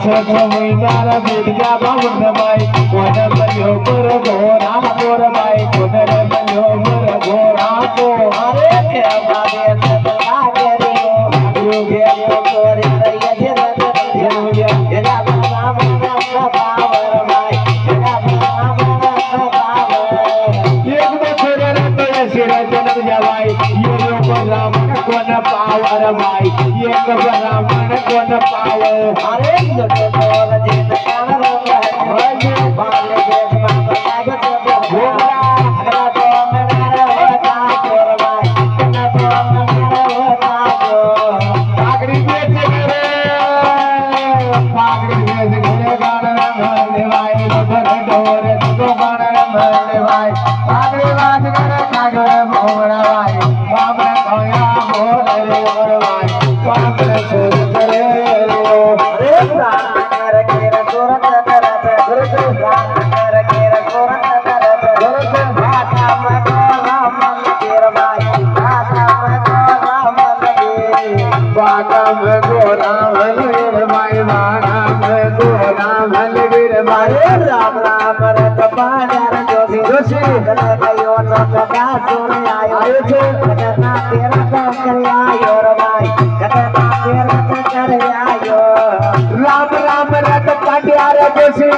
महिना बिरजा बाबन भाई कोन बलियो पर घोरा गोर भाई कोन रे बलियो पर घोरा को अरे के बाबे सदा करे यो गे तो तोरे रैया जे यो एला राम राम पावर भाई एला राम राम पावर एक बछड़े रे तो सिरा जन्म जावाई ये को राम कोन पावर भाई एक ब्राह्मण कोन पावर अरे जो तोर जिन कान रंग है बाल देख मन लागत भोला अगला तो मेरा होता तोर भाई कना तो मेरा होता तो पागड़ी बेच रे पागड़ी बेच रे गान रंग भाई घर डोर तो गान रंग भाई पागड़ी बात करे कागड़ भोला भाई बाप रे खोया बोल रे और भाई बाप रे सोच करे रे प्राण कर के रतोरत तरत गुरु प्राण कर के रतोरत तरत गुरु भाता मको राम केर भाई भाता मको राम के भाता मको राम वीर भाई भाता मको राम वीर भाई राम राम रत पाडर जोशी जोशी कयो तो का सुन आयो छे कतना तेरा तो कर आयो रे भाई कतना तेरा तो कर आयो राम राम रत पाडर जोशी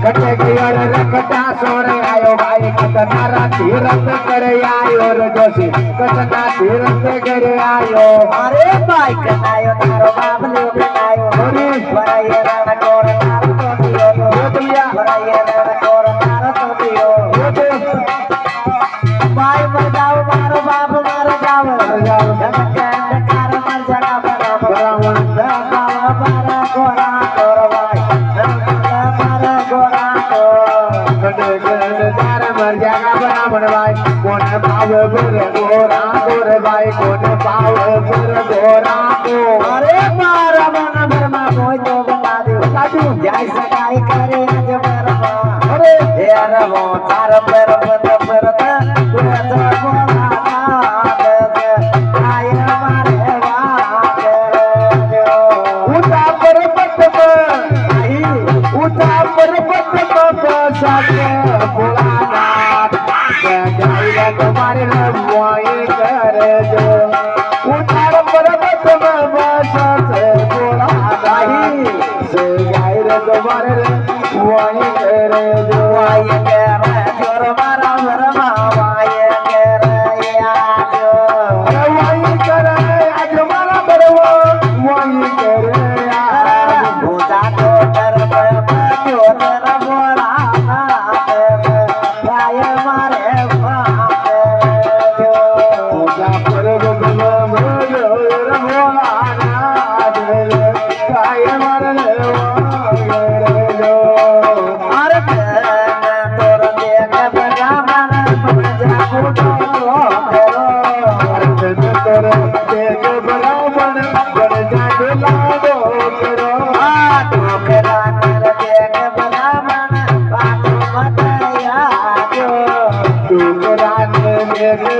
कटे कियर रखता सोरे आयो भाई कतना राती रत कर आयो रे जोशी कतना तीरथ कर आयो अरे भाई कनायो तारो बाप ले कनायो अरे बराये रण कोर तारो तो दियो बराये रण कोर तारो तो दियो भाई मर जाओ मारो बाप मर जाओ धमकांड कार मर जाना ब्राह्मण बाबा बारा गोरा तोर भाई धमकांड बारा गोरा तो कटे कटे कार मर जाना ब्राह्मण भाई कोन पाव पर गोरा तोर भाई कोन पाव पर गोरा को अरे मारा मन ब्रह्मा कोई तो बता दे साधु जय सगाई करे अज ब्रह्मा अरे यार वो तार पर तुम्हारे लुआई करे जो उतार पर्वत में बसत बोला नहीं से गाय रे तुम्हारे लुआई करे जो आई करे जोर मारा मरमा वाई करे आज वाई करे आज मारा बरवा वाई करे आज भूता तो कर तो तर बोला गाय मारे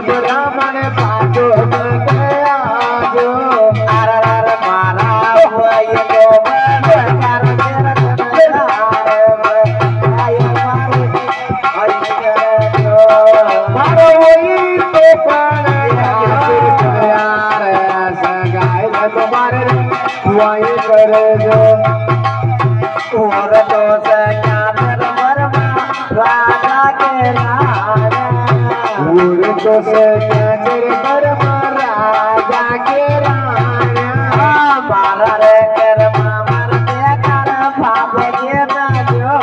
ब्राह्मण पातो तुम्हारे करे जो और तो सकार वर्मा राजा के राजा तो से नजर पर राजा के राजा मारा रे कर मामर के कर भाव के ना जो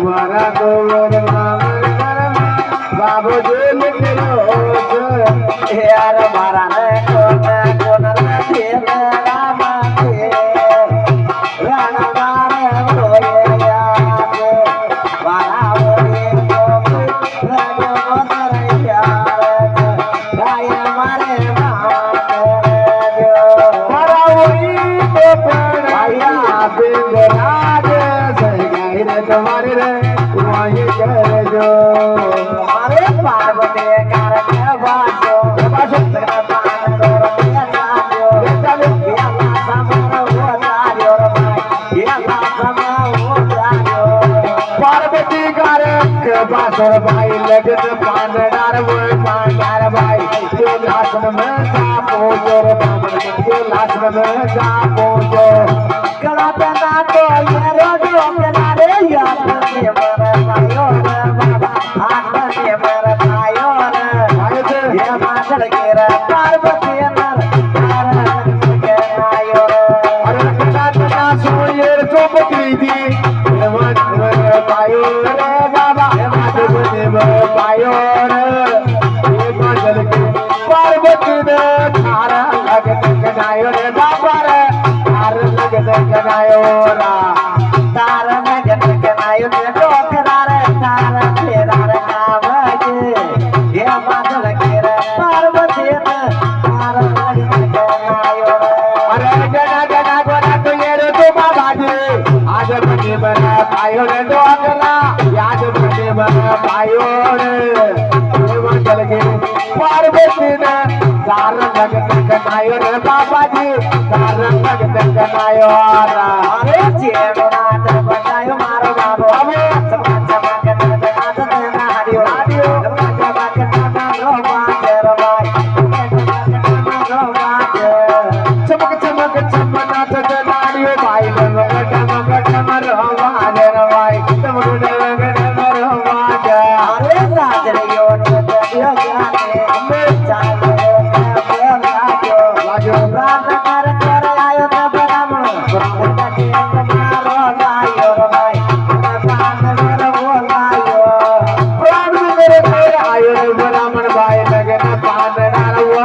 मारा तो वर मामर कर बाबू जी निकलो यार मारा रे कोन रे राम के रण मारे होए याद मारा होए तुम्हारे रे वही करे जो अरे पार्वती कारण बाजो बाजो पान दो बासुर भाई लगन पांडार वो पांडार भाई ये लासन में जा पूजो रे बामन ये लासन में जा पूजो कड़ा पहना तो ये रोडो किनारे याद ने मर भाइयों बाबा हाथ ने मर भाइयों ये मांगल गिरा पार्वती नर नारायण के नायो अरे कड़ा तना सुये तो बकरी पायो रे बाबा पायो रे मंगल के पार्वती ने थारा लगत कनायो रे बाबा रे थार लगत कनायो रा तार लगत कनायो रे डोकरा रे तार फेरा रे नाम ये मंगल के रे पार्वती ने थार लगत कनायो रे अरे गना गना गोरा तो ये रे तो बाबा जी आज बने बना पायो रे डोकरा याद बने बना पायो रे मंगल के पार्वती ने तार लगत कनायो रे बाबा जी तार लगत कनायो रा अरे जेब